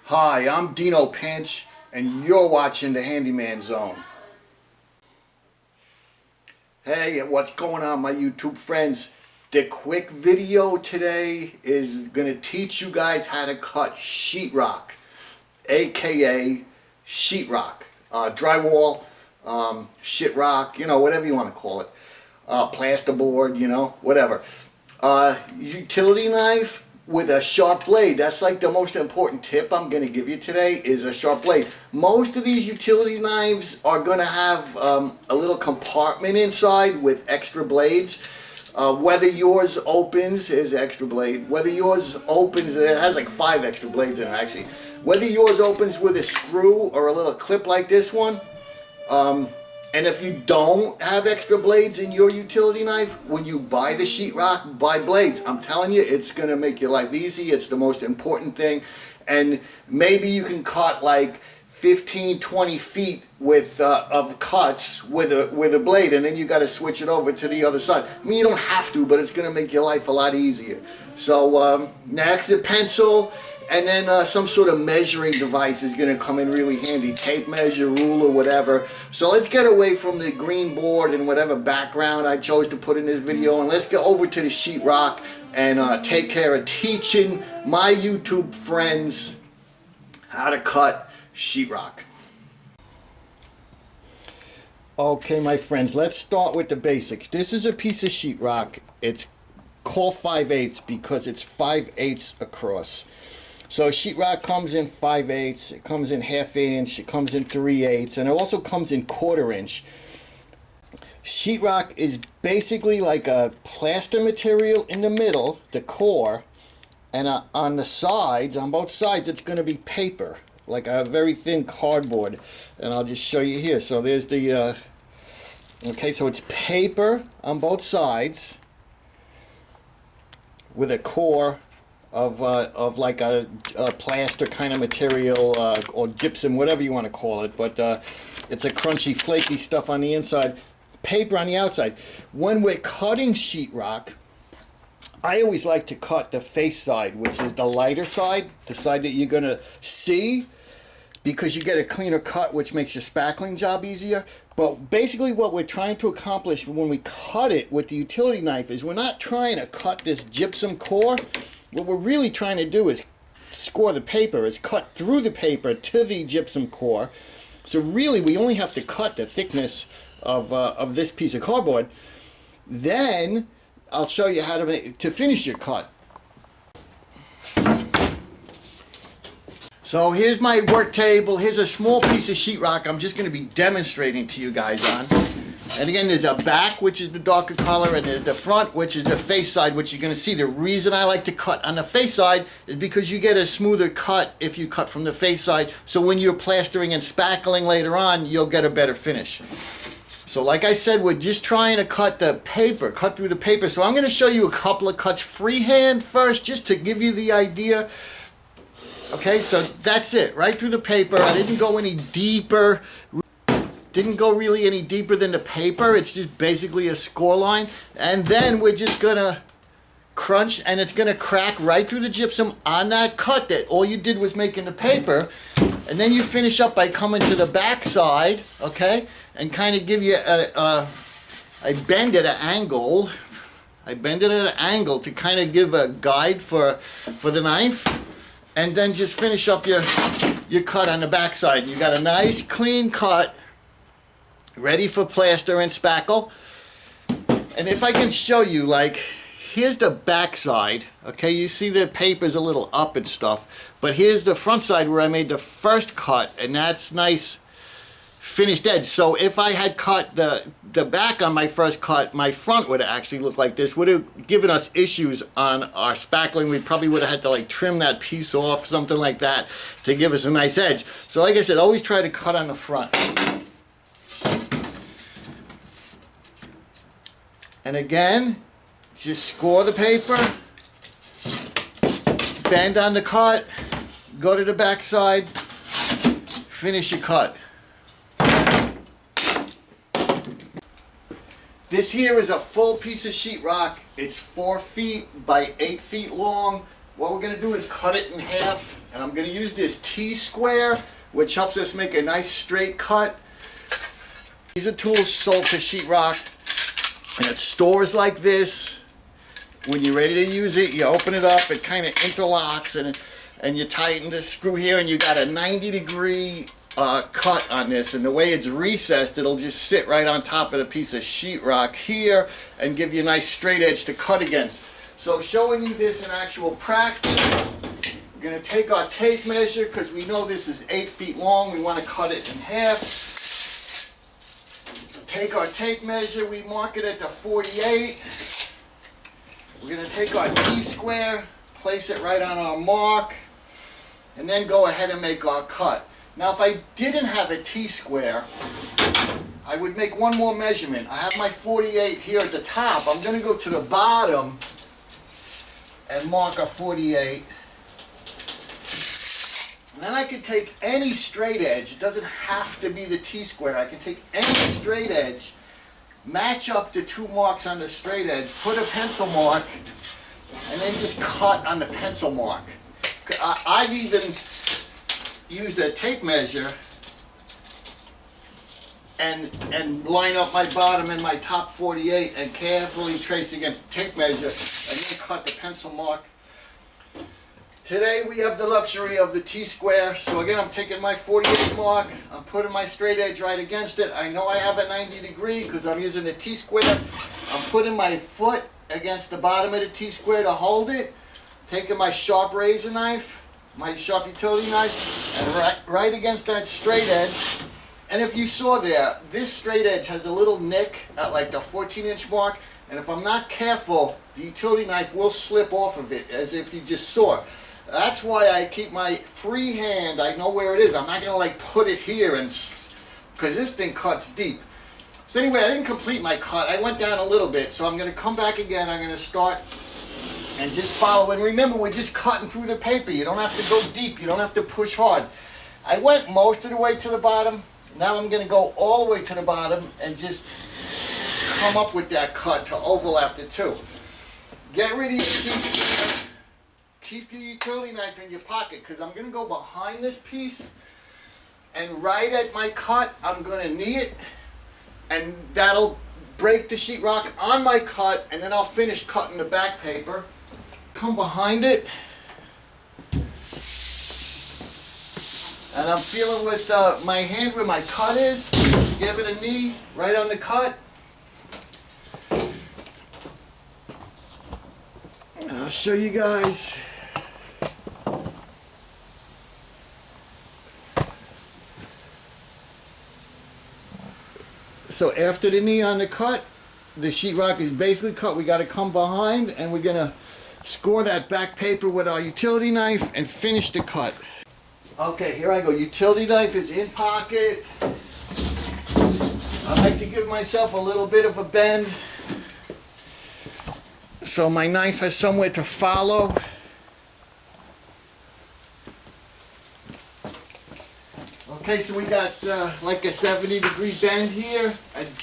Hi, I'm Dino Pinch, and you're watching the Handyman Zone. Hey, what's going on, my YouTube friends? The quick video today is going to teach you guys how to cut sheetrock, aka sheetrock, drywall, shitrock, whatever you want to call it, plasterboard, whatever. Utility knife with a sharp blade. That's like the most important tip I'm going to give you today, is a sharp blade. Most of these utility knives are going to have a little compartment inside with extra blades. Whether yours opens is extra blade. Whether yours opens, it has like 5 extra blades in it actually. Whether yours opens with a screw or a little clip like this one, and if you don't have extra blades in your utility knife, when you buy the sheetrock, buy blades. I'm telling you, it's going to make your life easy. It's the most important thing. And maybe you can cut like 15, 20 feet with of cuts with a blade, and then you got to switch it over to the other side. I mean, you don't have to, but it's going to make your life a lot easier. So next, a pencil. And then some sort of measuring device is going to come in really handy. Tape measure, ruler, whatever. So let's get away from the green board and whatever background I chose to put in this video. And let's get over to the sheetrock and take care of teaching my YouTube friends how to cut sheetrock. Okay, my friends, let's start with the basics. This is a piece of sheetrock. It's called 5/8 because it's 5/8 across. So sheetrock comes in 5/8, it comes in 1/2 inch, it comes in 3/8, and it also comes in 1/4 inch. Sheetrock is basically like a plaster material in the middle, the core, and on the sides, on both sides, it's going to be paper, like a very thin cardboard. And I'll just show you here. So there's the, okay, so it's paper on both sides with a core of like a plaster kind of material, or gypsum, whatever you want to call it, but it's a crunchy, flaky stuff on the inside, paper on the outside. When we're cutting sheetrock, I always like to cut the face side, which is the lighter side, the side that you're going to see, because you get a cleaner cut, which makes your spackling job easier. But basically what we're trying to accomplish when we cut it with the utility knife is we're not trying to cut this gypsum core. What we're really trying to do is score the paper, is cut through the paper to the gypsum core. So really we only have to cut the thickness of this piece of cardboard. Then I'll show you how to finish your cut. So here's my work table. Here's a small piece of sheetrock I'm just going to be demonstrating to you guys on. And again, there's a back, which is the darker color, and there's the front, which is the face side, which you're going to see. The reason I like to cut on the face side is because you get a smoother cut if you cut from the face side. So when you're plastering and spackling later on, you'll get a better finish. So like I said, we're just trying to cut the paper, cut through the paper. So I'm going to show you a couple of cuts freehand first, just to give you the idea. Okay, so that's it, right through the paper. I didn't go any deeper. Didn't go really any deeper than the paper. It's just basically a score line. And then we're just gonna crunch, and it's gonna crack right through the gypsum on that cut that all you did was make in the paper. And then you finish up by coming to the back side, okay, and kind of give you I bend at an angle. I bend it at an angle to kind of give a guide for the knife. And then just finish up your cut on the back side. You got a nice clean cut, ready for plaster and spackle. And if I can show you, like, here's the back side. Okay, you see the paper's a little up and stuff, but here's the front side where I made the first cut, and that's nice finished edge. So if I had cut the back on my first cut, my front would have actually looked like this. Would have given us issues on our spackling. We probably would have had to like trim that piece off, something like that, to give us a nice edge. So like I said, always try to cut on the front. And again, just score the paper, bend on the cut, go to the back side, finish your cut. This here is a full piece of sheetrock. It's 4 feet by 8 feet long. What we're going to do is cut it in half. And I'm going to use this T-square, which helps us make a nice straight cut. These are tools sold to sheetrock, and at stores like this, when you're ready to use it, you open it up, it kind of interlocks, and you tighten the screw here, and you got a 90-degree cut on this. And the way it's recessed, it'll just sit right on top of the piece of sheetrock here and give you a nice straight edge to cut against. So showing you this in actual practice, we're going to take our tape measure, because we know this is 8 feet long. We want to cut it in half. Take our tape measure, we mark it at the 48. We're going to take our T-square, place it right on our mark, and then go ahead and make our cut. Now if I didn't have a T-square, I would make one more measurement. I have my 48 here at the top. I'm going to go to the bottom and mark a 48. And then I can take any straight edge. It doesn't have to be the T-square. I can take any straight edge, match up the 2 marks on the straight edge, put a pencil mark, and then just cut on the pencil mark. I've even used a tape measure and line up my bottom and my top 48 and carefully trace against the tape measure and then cut the pencil mark. Today we have the luxury of the T-square, so again I'm taking my 48 mark, I'm putting my straight edge right against it. I know I have a 90-degree because I'm using the T-square. I'm putting my foot against the bottom of the T-square to hold it, taking my sharp razor knife, my sharp utility knife, and right against that straight edge. And if you saw there, this straight edge has a little nick at like the 14-inch mark, and if I'm not careful, the utility knife will slip off of it, as if you just saw. That's why I keep my free hand. I know where it is. I'm not going to like put it here, and because this thing cuts deep. So anyway, I didn't complete my cut. I went down a little bit, so I'm going to come back again. I'm going to start and just follow. And remember, we're just cutting through the paper. You don't have to go deep. You don't have to push hard. I went most of the way to the bottom. Now I'm going to go all the way to the bottom and just come up with that cut to overlap the two. Get rid of your piece. Keep your utility knife in your pocket, because I'm going to go behind this piece, and right at my cut I'm going to knee it, and that'll break the sheetrock on my cut, and then I'll finish cutting the back paper. Come behind it, and I'm feeling with my hand where my cut is. Give it a knee right on the cut. And I'll show you guys. So after the knee on the cut, the sheetrock is basically cut. We got to come behind, and we're going to score that back paper with our utility knife and finish the cut. Okay, here I go. Utility knife is in pocket. I like to give myself a little bit of a bend so my knife has somewhere to follow. Okay, so we got like a 70-degree bend here.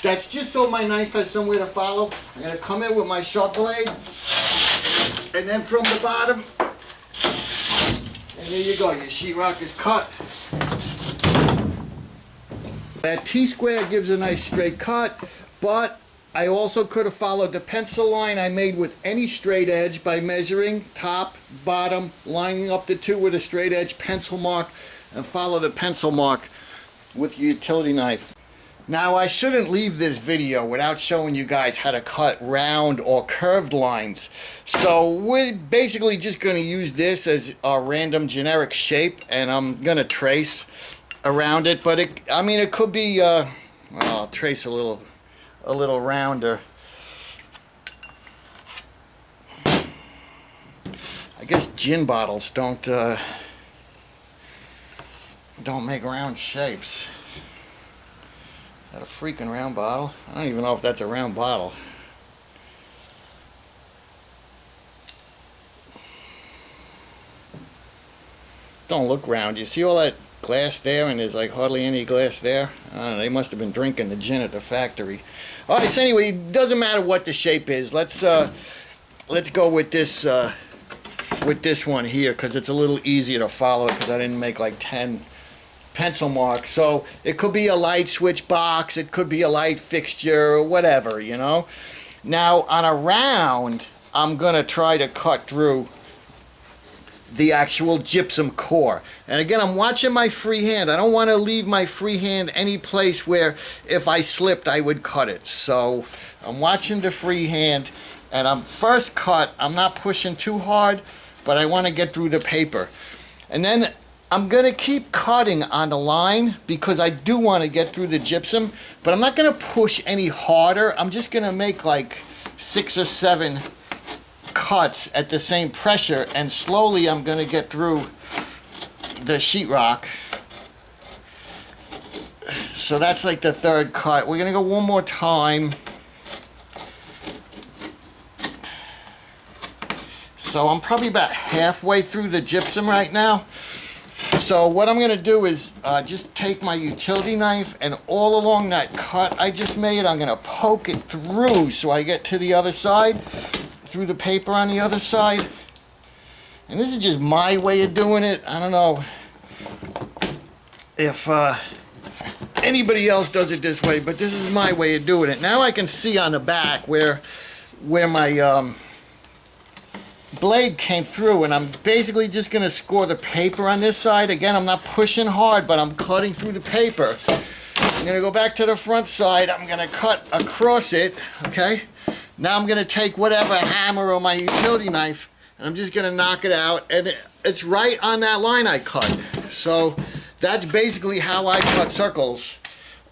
That's just so my knife has somewhere to follow. I'm going to come in with my sharp blade, and then from the bottom, and there you go, your sheetrock is cut. That T-square gives a nice straight cut, but I also could have followed the pencil line I made with any straight edge by measuring top, bottom, lining up the two with a straight edge pencil mark, and follow the pencil mark with your utility knife. Now I shouldn't leave this video without showing you guys how to cut round or curved lines. So we're basically just going to use this as our random generic shape, and I'm going to trace around it. But it could be, well, I'll trace a little rounder. I guess gin bottles don't make round shapes. Is that a freaking round bottle? I don't even know if that's a round bottle. Don't look round. You see all that glass there, and there's like hardly any glass there? I don't know, they must have been drinking the gin at the factory. Alright, so anyway, it doesn't matter what the shape is. Let's go with this with this one here because it's a little easier to follow because I didn't make like 10 pencil marks. So it could be a light switch box, it could be a light fixture, or whatever, you know. Now on a round, I'm gonna try to cut through the actual gypsum core. And again, I'm watching my free hand. I don't want to leave my free hand any place where if I slipped I would cut it. So I'm watching the free hand, and I'm first cut, I'm not pushing too hard, but I want to get through the paper. And then I'm going to keep cutting on the line because I do want to get through the gypsum, but I'm not going to push any harder. I'm just going to make like 6 or 7 cuts at the same pressure, and slowly I'm going to get through the sheetrock. So that's like the 3rd cut. We're going to go one more time. So I'm probably about halfway through the gypsum right now. So what I'm going to do is just take my utility knife, and all along that cut I just made, I'm going to poke it through so I get to the other side, through the paper on the other side. And this is just my way of doing it. I don't know if anybody else does it this way, but this is my way of doing it. Now I can see on the back where my blade came through, and I'm basically just going to score the paper on this side. Again, I'm not pushing hard, but I'm cutting through the paper. I'm going to go back to the front side. I'm going to cut across it, okay? Now I'm going to take whatever hammer or my utility knife, and I'm just going to knock it out, and it's right on that line I cut. So that's basically how I cut circles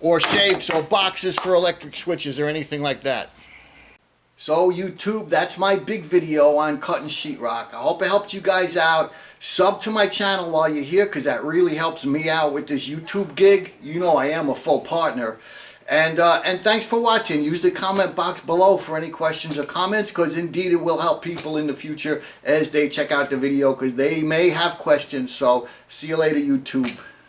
or shapes or boxes for electric switches or anything like that. So YouTube, that's my big video on cutting sheetrock. I hope it helped you guys out. Sub to my channel while you're here because that really helps me out with this YouTube gig. You know I am a full partner. And thanks for watching. Use the comment box below for any questions or comments, because indeed it will help people in the future as they check out the video, because they may have questions. So see you later, YouTube.